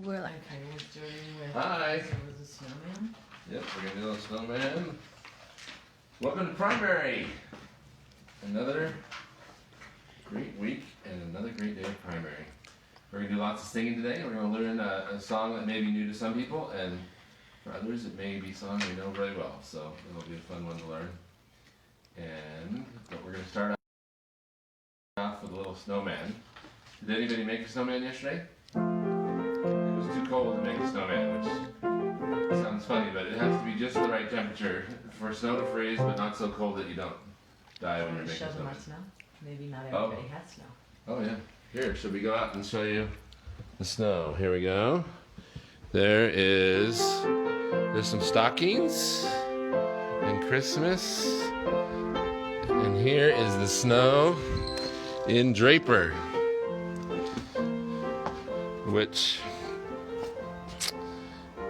We're like, okay, we're doing with. Hi. So it was a snowman. Yep, we're gonna do a snowman. Welcome to primary. Another great week and another great day of primary. We're gonna do lots of singing today. We're gonna learn a song that may be new to some people, and for others it may be a song we know very well. So it'll be a fun one to learn. But we're gonna start off with a little snowman. Did anybody make a snowman yesterday? It was too cold to make a snowman, which sounds funny, but it has to be just the right temperature for snow to freeze, but not so cold that you don't die when you're making Show them snow. our snow. Maybe not everybody has snow. Oh yeah. Here, should we go out and show you the snow? Here we go. There's some stockings and Christmas. And here is the snow in Draper. Which,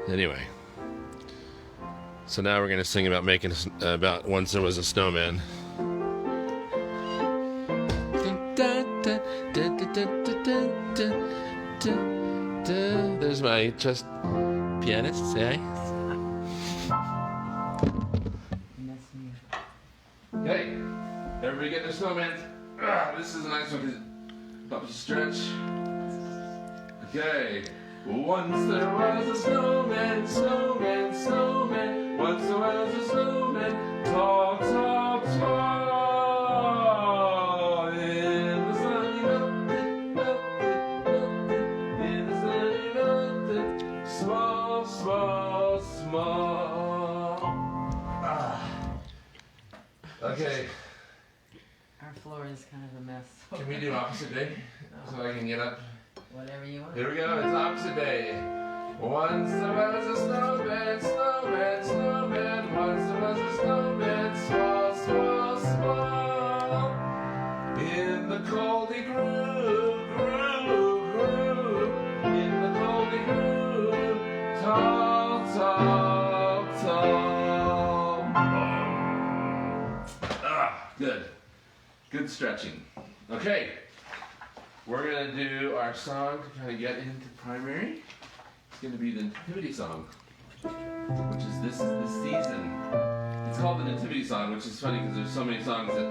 anyway. So now we're gonna sing about about once there was a snowman. There's my chest pianist, say hey, everybody get their snowman. This is a nice one because it helps you stretch. Okay. Once there was a snowman, snowman, snowman. Once there was a snowman, tall, tall, tall. In the sun he melted, melted, melted. In the sun he melted. Small, small, small. Okay. Our floor is kind of a mess. Can we do opposite day? So I can get up? Whatever you want. Here we go, it's opposite day. Once there was a snowman, snowman, snowman. Once there was a snowman, small, small, small. In the cold he grew, grew, grew. In the cold he grew, tall, tall, tall. Good. Good stretching. Okay. We're going to do our song to kind of get into primary. It's going to be the Nativity song, which is This is the Season. It's called the Nativity song, which is funny because there's so many songs that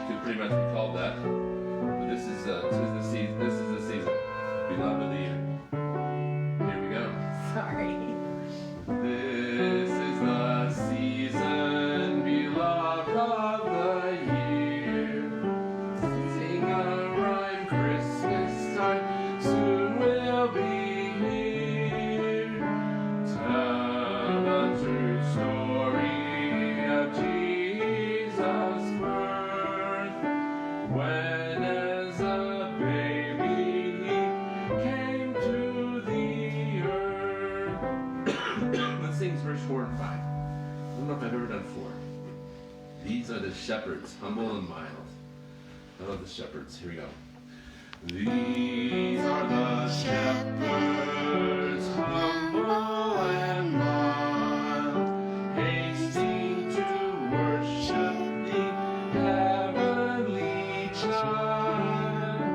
could pretty much be called that. But this is the season. This is the season. Beloved of the year. Here we go. Sorry. This is the season, beloved of the year. Sing a rhyme, Christmas time soon will be here. Tell the true story of Jesus' birth. When as a baby he came to the earth. Let's sing verse 4 and 5. I don't know if I've ever done 4. These are the shepherds, humble and mild. I love the shepherds. Here we go. These are the shepherds, humble and mild, hasting to worship the heavenly child.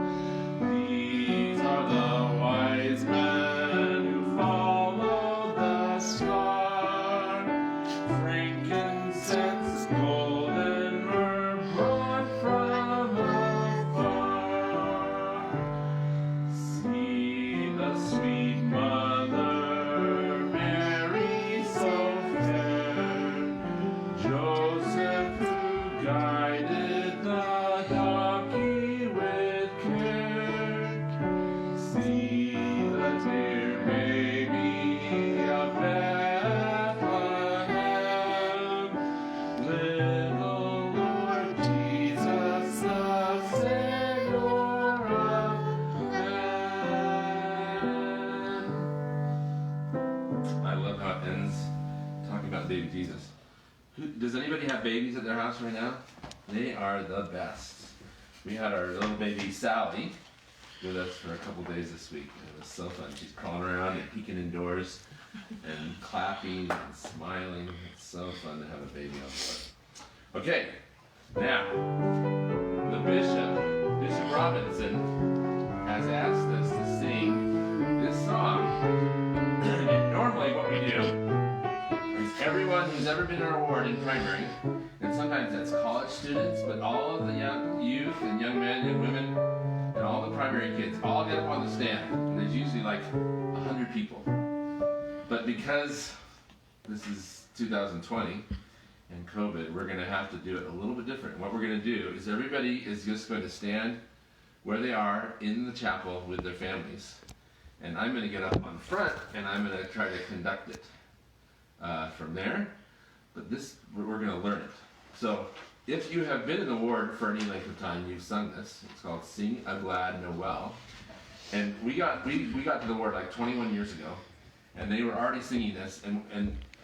These are the wise men who followed the star. Frankincense, gold, and myrrh brought from afar. See the sweet mother, Mary so fair. Joseph who guided the donkey with care. See the dear baby of Bethlehem. Little Lord Jesus, the Savior of man. I love how it ends talking about baby Jesus. Does anybody have babies at their house right now? They are the best. We had our little baby Sally with us for a couple days this week. It was so fun. She's crawling around and peeking indoors and clapping and smiling. It's so fun to have a baby on board. Okay, now the Bishop Robinson has asked us to sing this song. anyone who's ever been in our ward in primary, and sometimes that's college students, but all of the young youth and young men, young women, and all the primary kids all get up on the stand. And there's usually like 100 people. But because this is 2020 and COVID, we're going to have to do it a little bit different. What we're going to do is everybody is just going to stand where they are in the chapel with their families. And I'm going to get up on front and I'm going to try to conduct it from there. But this, we're going to learn it. So if you have been in the ward for any length of time, you've sung this. It's called Sing a Glad Noel. And we got to the ward like 21 years ago. And they were already singing this. And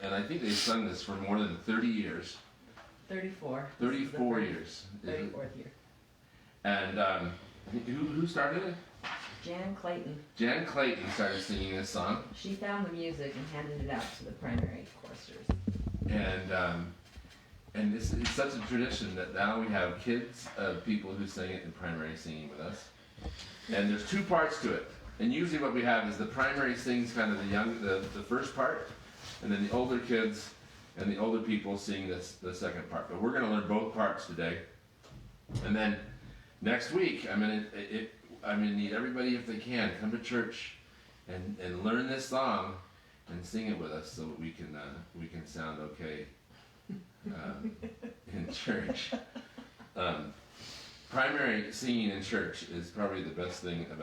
I think they've sung this for more than 30 years. 34. 34 years. 34th year. And who started it? Jan Clayton. Jan Clayton started singing this song. She found the music and handed it out to the primary choristers. And it's such a tradition that now we have kids of people who sing it in primary singing with us. And there's two parts to it. And usually what we have is the primary sings kind of the first part, and then the older kids and the older people sing the second part. But we're going to learn both parts today. And then next week, I'm going to need everybody, if they can, come to church and learn this song and sing it with us so that we can sound okay in church. Primary singing in church is probably the best thing of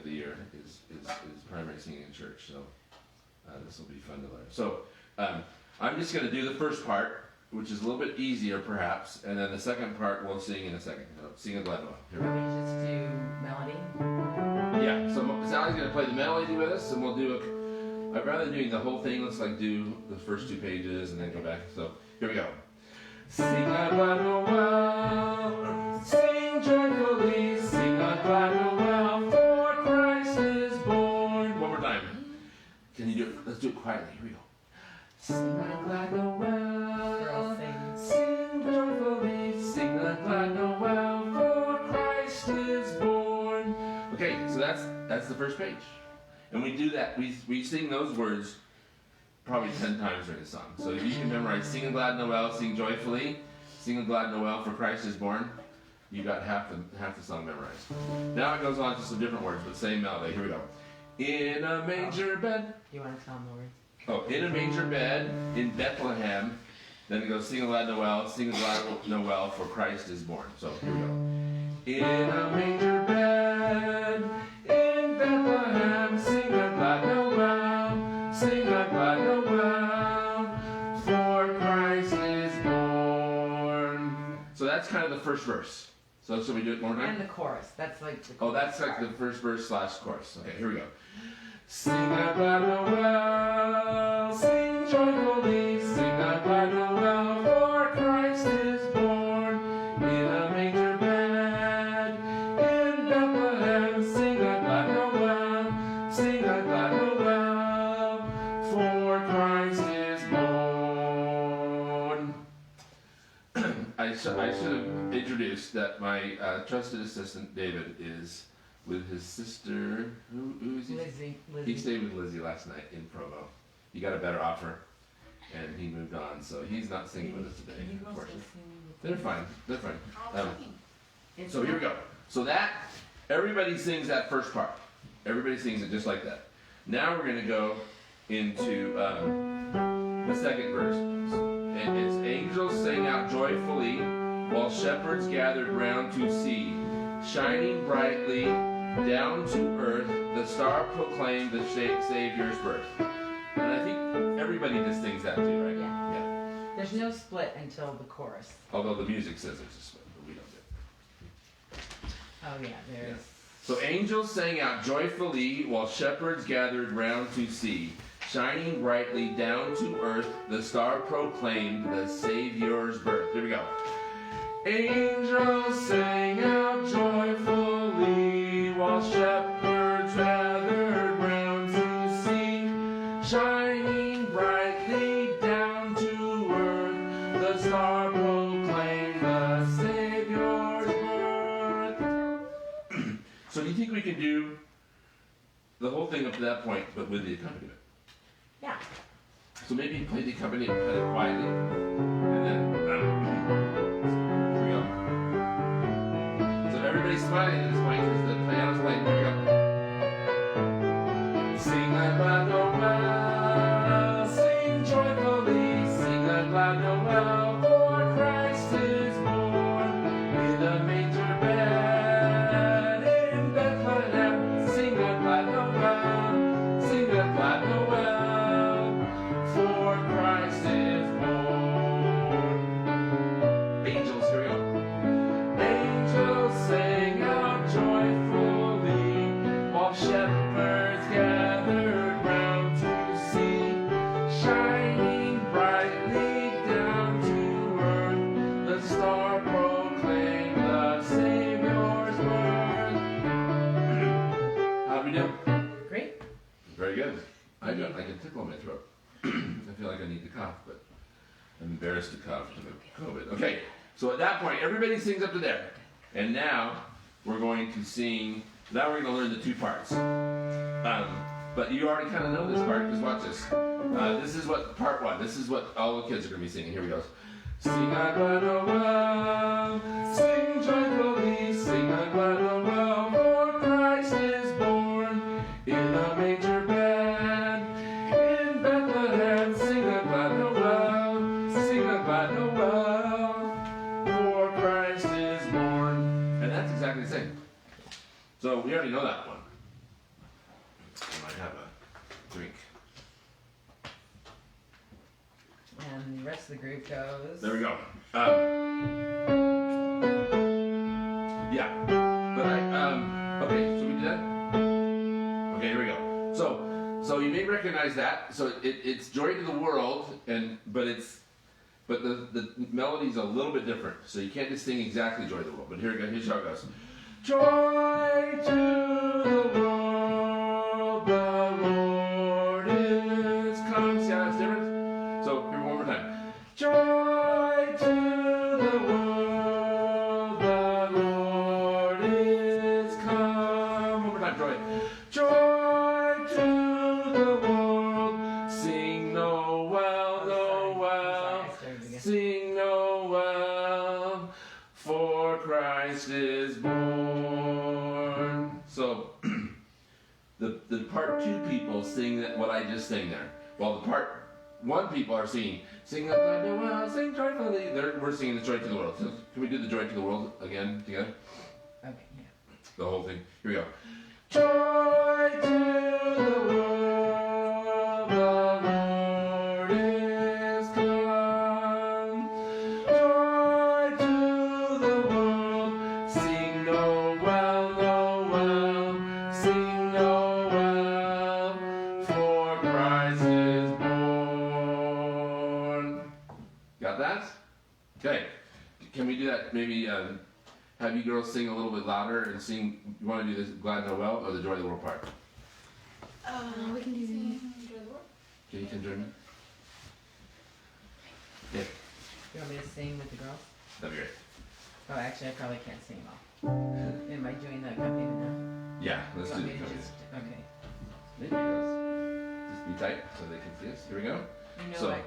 the year is primary singing in church. So this will be fun to learn. So I'm just going to do the first part, which is a little bit easier perhaps, and then the second part we'll sing in a second. Sing a glad Noel. Here we go. Let me just do melody. Yeah, so Sally's going to play the melody with us, and we'll do I'd rather doing the whole thing, let's like do the first 2 pages and then go back. So here we go. Sing a glad Noel, sing joyfully, sing a glad Noel, for Christ is born. One more time. Can you do it? Let's do it quietly. Here we go. Sing a glad Noel, Girls sing. sing joyfully, sing a glad Noel, for Christ is born. Okay, so that's the first page. And we do that, we sing those words probably 10 times during the song. So if you can memorize Sing a Glad Noel, sing joyfully, sing a glad Noel, for Christ is born, you got half the song memorized. Now it goes on to some different words, but same melody. Here we go. In a manger bed. You want to tell them the words? Oh, in a manger bed in Bethlehem. Then it goes sing a glad Noel, sing a glad Noel, for Christ is born. So here we go. In a manger bed in Bethlehem, sing a glad Noel, sing a glad Noel, for Christ is born. So that's kind of the first verse. So should we do it one more time? And the chorus. That's like the chorus. Oh, that's like the first verse / chorus. Okay, here we go. Sing a glad Noel, sing joyfully, sing a glad Noel, for Christ is born in a manger bed in Bethlehem. Sing a glad Noel, sing a glad Noel, for Christ is born. I should have introduced that my trusted assistant David is with his sister. Who is he? Lizzie. He stayed with Lizzie last night in Provo. He got a better offer, and he moved on, so he's not singing with us today. Can you go Unfortunately, still sing with they're me? fine. They're fine. It's So here we go. So that everybody sings that first part. Everybody sings it just like that. Now we're going to go into the second verse, and it's angels sang out joyfully while shepherds gathered round to see. Shining brightly down to earth, the star proclaimed the Savior's birth. And I think everybody just sings that too, right? Yeah. There's no split until the chorus. Although the music says it's a split, but we don't do it. Oh yeah, there's. Yeah. So angels sang out joyfully while shepherds gathered round to see. Shining brightly down to earth, the star proclaimed the Savior's birth. Here we go. Angels sang out joyfully while shepherds gathered round to see. Shining brightly down to earth, the star proclaimed the Savior's birth. So do you think we can do the whole thing up to that point, but with the accompaniment? Yeah. So maybe play the company kind of quietly, and then here we go. So everybody's smiling at this point because the piano's playing. Here we go. Sing a glad Noel, sing joyfully, sing a glad Noel, for Christ is born in a manger bed in Bethlehem. Sing a glad Noel, sing a glad Noel, for Christ is born. Angels, here we go. Angels sing out joyfully, while shepherds gathered round to see, shining brightly down to earth, the star proclaimed the Savior's birth. How do we do? Great. Very good. I can tickle my throat. I feel like I need to cough, but I'm embarrassed to cough because of COVID. Okay, so at that point, everybody sings up to there. And now we're going to sing, now we're going to learn the two parts. But you already kind of know this part, because watch this. This is what part one, this is what all the kids are going to be singing. Here we go. Sing a glad Noel, sing joyfully, sing a glad Noel, for Christ is born in a manger bed in Bethlehem. Sing a glad Noel, sing a glad Noel, for Christ is born. And that's exactly the same. So we already know that one. I might have a drink. And the rest of the group goes. There we go. Yeah, but okay, so we did that? Okay, here we go. So you may recognize that. So it's Joy to the World, but the melody's a little bit different. So you can't just sing exactly Joy to the World. But here we go, here's how it goes. Joy to the world, the Lord is come. See how it's different? So here, one more time. Joy to the world, the Lord is come. One more time, joy. Joy to the world, sing Noel, Noel, sing Noel, for Christ is born. So the part two people sing that what I just sang there, while the part one people are singing, sing a glad Noel, sing joyfully. We're singing the Joy to the World. So can we do the Joy to the World again together? Okay, yeah. The whole thing. Here we go. Joy to the world, the Lord is come. Joy to the world, sing Noel, Noel, sing Noel, for Christ is born. Got that? Okay. Can we do that? Maybe have you girls sing a little bit louder and sing. You want to do this Glad Noel or the Joy of the World part? We can do Joy to the World. Okay, you can join me. Yeah, You want me to sing with the girls? that'd be great. Oh, actually, I probably can't sing them all. Am I doing the accompaniment now? Yeah, let's You do want the me to company. just, okay. Maybe girls. Just be tight so they can see us. Here we go. You know So- what,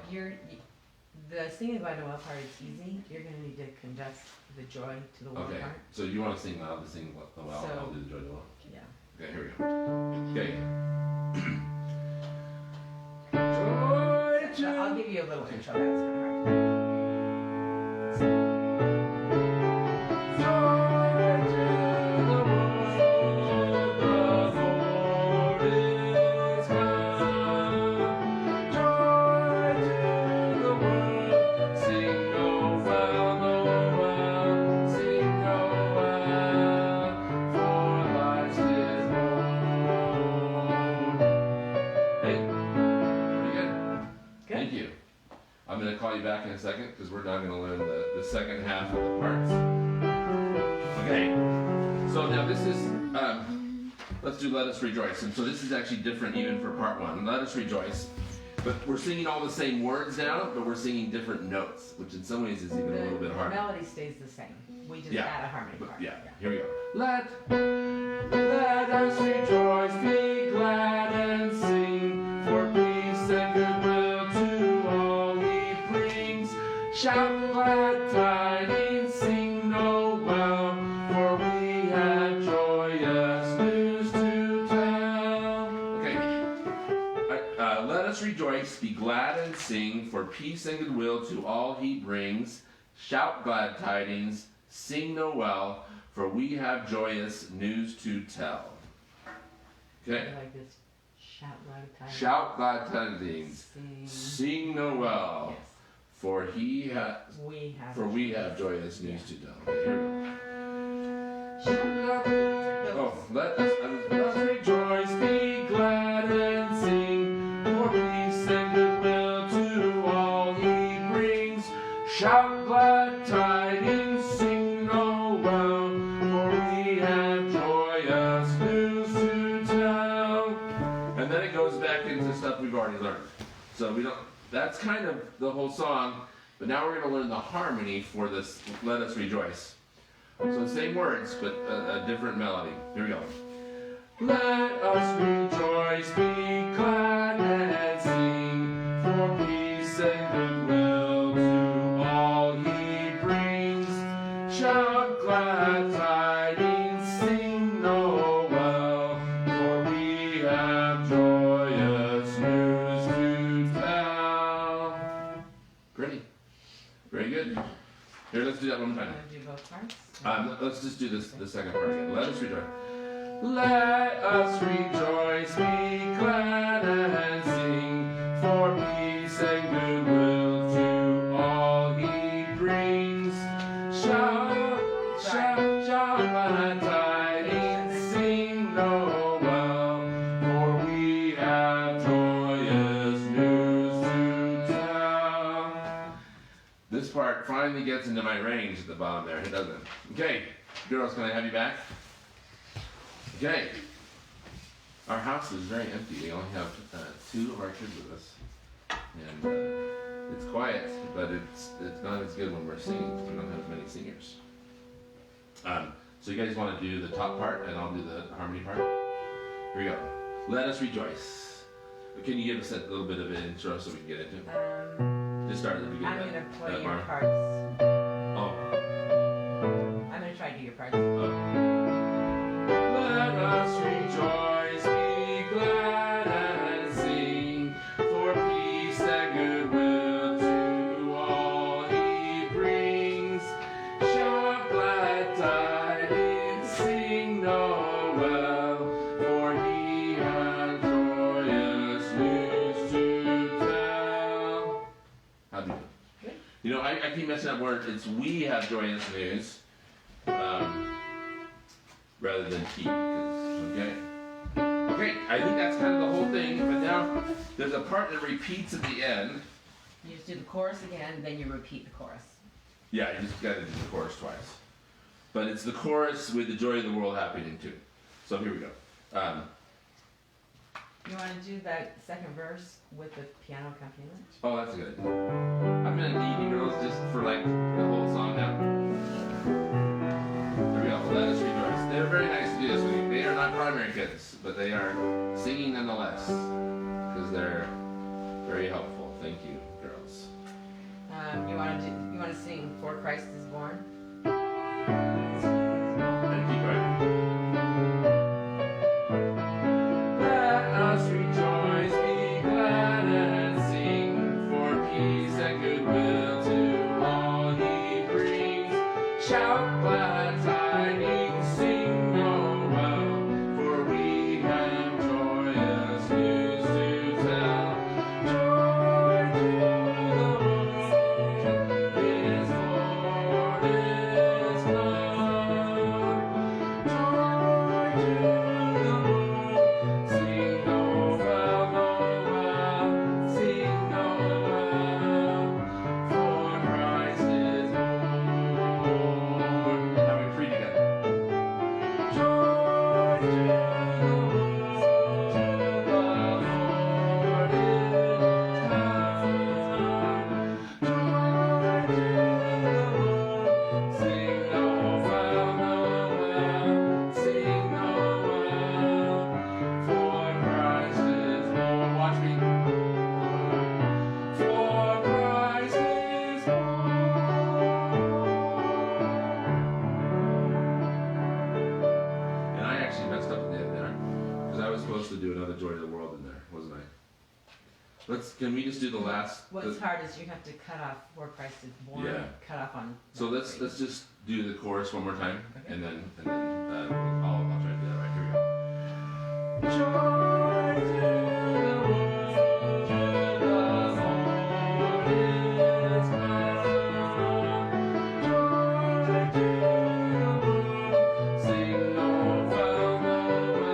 the singing Glad Noel part is easy. You're gonna need to conduct the Joy to the World Okay, part. so you want to sing loud to sing Noel, and I'll So- do the Joy of the World. Yeah. Okay, here we go. Okay. Joy to I'll give you a little intro, that's kind of hard. Thank you. I'm going to call you back in a second because we're now going to learn the second half of the parts. Okay, so now this is, let's do Let Us Rejoice. And so this is actually different even for part one. Let Us Rejoice. But we're singing all the same words now, but we're singing different notes, which in some ways is even a little bit The harder. melody stays the same. We just Yeah. add a harmony But part. yeah, here we go. Let us rejoice, be glad and sing, for peace and goodwill to Shout glad tidings, sing Noel, for we have joyous news to tell. Okay. Let us rejoice, be glad and sing, for peace and goodwill to all he brings. Shout glad tidings, sing Noel, for we have joyous news to tell. Okay. I like this. Shout loud tidings. Shout glad tidings, Sing. sing Noel, Yes. for we have joyous news to tell. Okay, here we go. Oh, let us rejoice, be glad and sing, for peace and goodwill to all he brings. Shout glad tidings, sing Noel, for we have joyous news to tell. And then it goes back into stuff we've already learned. So we don't. That's kind of the whole song, but now we're going to learn the harmony for this. Let us rejoice. So same words, but a different melody. Here we go. Let us rejoice, be glad and sing, for peace and goodwill to all he brings. Shout glad tidings, sing Noel, for we have joyous news to tell. Pretty. Very good. Here, let's do that one more time. Want to do both parts? Let's just do this the second part again. Let us rejoice. Let us rejoice, be glad and sing, for peace and goodwill to all he brings. Shout glad tidings, sing Noel, for we have joyous news to tell. This part finally gets into my range at the bottom there, doesn't it? Okay, girls, can I have you back? Okay. Our house is very empty. We only have 2 of our kids with us. And it's quiet, but it's not as good when we're singing because we don't have as many singers. So you guys want to do the top part and I'll do the harmony part? Here we go. Let us rejoice. Can you give us a little bit of an intro so we can get into it? Just start at the beginning. I'm going to play your Mark. parts. Oh. I'm going to try to do your parts. Let us rejoice, be glad and sing, for peace and goodwill to all he brings. Shout glad tidings, sing Noel, for he has joyous news to tell. How do you do? Good. You know, I keep messing up words. It's we have joyous news. Rather than he, okay? Okay, I think that's kind of the whole thing, but now there's a part that repeats at the end. You just do the chorus again, then you repeat the chorus. Yeah, you just gotta do the chorus twice. But it's the chorus with the joy of the world happening too. So here we go. You want to do that second verse with the piano accompaniment? Oh, that's good. I'm gonna need you girls just for like the whole song now. Here we go. Let us rejoice. They're very nice to do this with you. They are not primary kids, but they are singing nonetheless because they're very helpful. Thank you, girls. You want to sing "For Christ is Born"? And keep going. Let us rejoice, be glad and sing, for peace and goodwill to all he brings. Shout glad tidings, sing Noel, for we have joyous news to tell. Joy to the world is born world in there, wasn't I? Can we just do the last? What's hard is you have to cut off where Christ is born. Yeah. Cut off on. So let's just do the chorus one more time, Okay. and then I'll try to do that. Right, here we go. Joy to the world, to the Lord is come. Joy to the world, sing no farewell,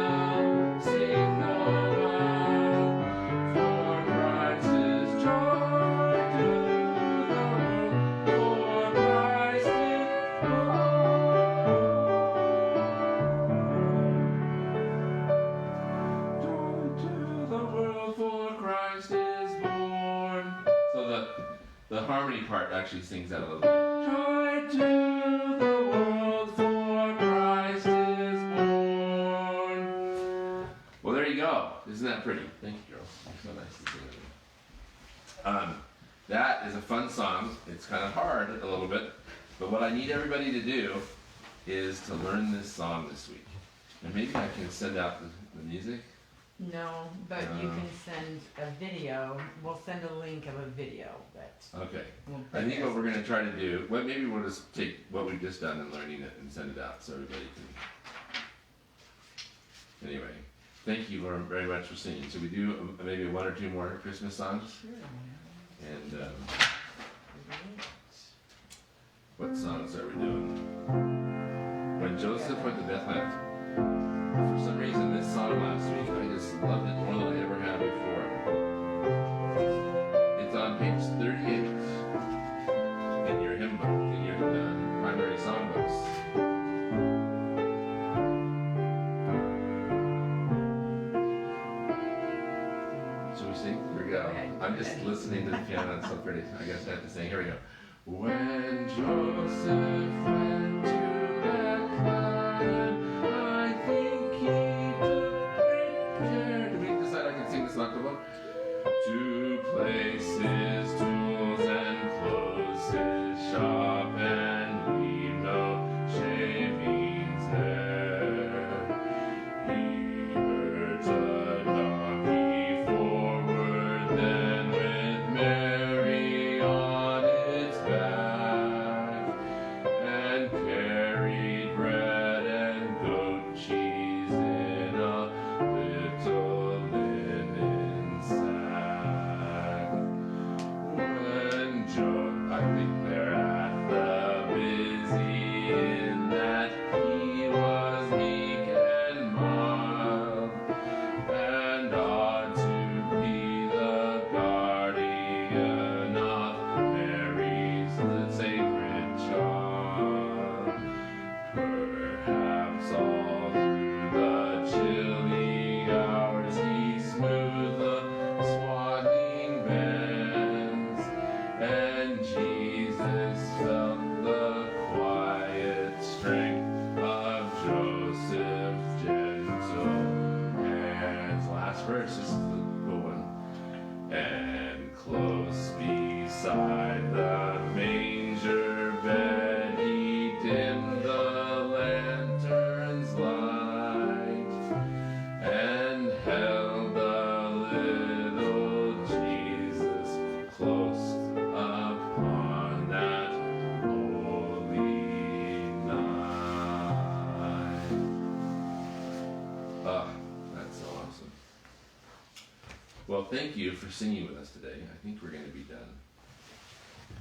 sing no while, for Christ is joy to the world, for Christ is Joy to the world, for Christ is born. So the harmony part actually sings that a little bit. Joy to the world, for Christ is born. Well, there you go. Isn't that pretty? Thank you, girls. It's so nice to sing it. That is a fun song. It's kind of hard a little bit, but what I need everybody to do is to learn this song this week. And maybe I can send out the music. No, but you can send a video. We'll send a link of a video that Okay. we'll put I think there. what we're going to try to do, well, maybe we'll just take what we've just done and learning it and send it out so everybody can. Anyway, thank you very much for singing. So we do maybe one or two more Christmas songs. Sure. And what songs are we doing? When Joseph went to Bethlehem. For some reason, this song last week, I just loved it more than I ever had before. It's on page 38 in your hymn book, in your primary songbooks. Should we sing? Here we go. I'm just listening to the piano. It's so pretty. I guess I have to sing. Here we go. When Joseph went to Bethlehem, I think he took great care. Did we decide I can sing this octave? To place his tools and close his shop and leave no shavings there. He urged a donkey forward, then with Mary on its back, and carried bread and goat cheese in a little linen sack. When I think they're at the busy inn, that he was meek and mild, and ought to be the guardian of Mary's sacred child. Perhaps all through the chilly hours he smoothed the swaddling bands, and Jesus felt the quiet strength of Joseph's gentle hands. Last verse is the good one. And close beside the manger bed he dimmed the lantern's light, and held the little Jesus close upon that holy night. Ah, that's so awesome. Well, thank you for singing with us today. I think we're going to be done.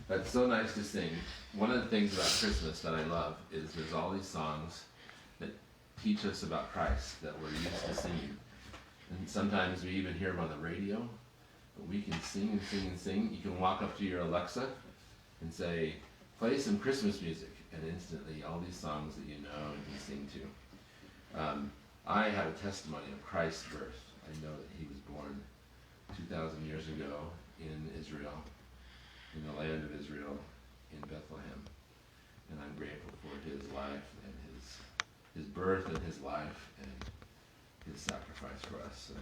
That's so nice to sing. One of the things about Christmas that I love is there's all these songs that teach us about Christ that we're used to singing. And sometimes we even hear them on the radio, but we can sing and sing and sing. You can walk up to your Alexa and say, play some Christmas music, and instantly all these songs that you know and can sing to. I have a testimony of Christ's birth. I know that he was born 2,000 years ago in Israel, in the land of Israel, in Bethlehem. And I'm grateful for his life and his birth and his life and his sacrifice for us.